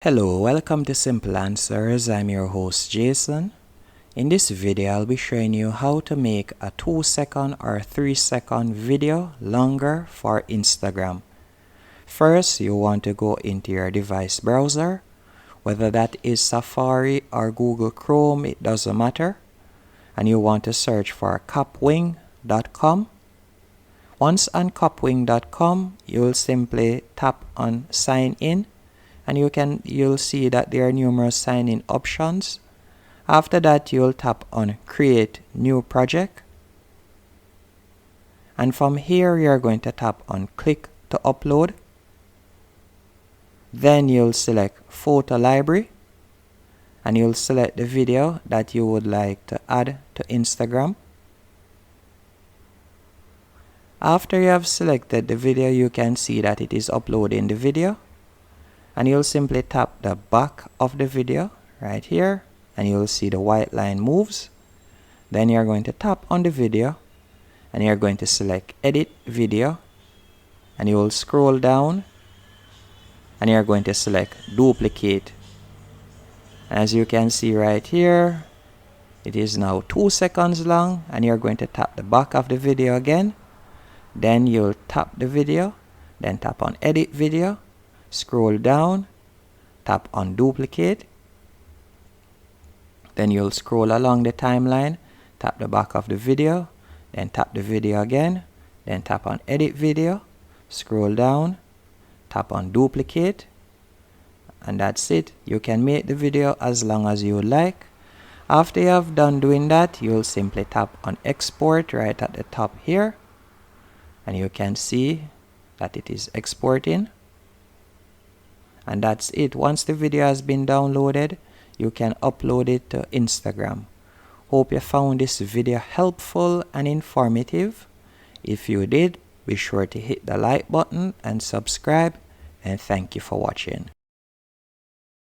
Hello, welcome to Simple Answers. I'm your host Jason. In this video, I'll be showing you how to make a 2-second or 3-second video longer for Instagram. First, you want to go into your device browser, whether that is Safari or Google Chrome, it doesn't matter. And you want to search for kapwing.com. Once on kapwing.com, you'll simply tap on sign in. And you'll see that there are numerous sign-in options. After that, you'll tap on create new project. And from here, you're going to tap on click to upload. Then you'll select photo library. And you'll select the video that you would like to add to Instagram. After you have selected the video, you can see that it is uploading the video. And you'll simply tap the back of the video right here and you'll see the white line moves. Then you're going to tap on the video and you're going to select edit video and you will scroll down and you're going to select duplicate. As you can see right here, it is now 2 seconds long and you're going to tap the back of the video again. Then you'll tap the video, then tap on edit video. Scroll down, tap on duplicate, then you'll scroll along the timeline, tap the back of the video, then tap the video again, then tap on edit video, scroll down, tap on duplicate, and that's it. You can make the video as long as you like. After you have done doing that, you'll simply tap on export right at the top here, and you can see that it is exporting. And that's it. Once the video has been downloaded, you can upload it to Instagram. Hope you found this video helpful and informative. If you did, be sure to hit the like button and subscribe. And thank you for watching.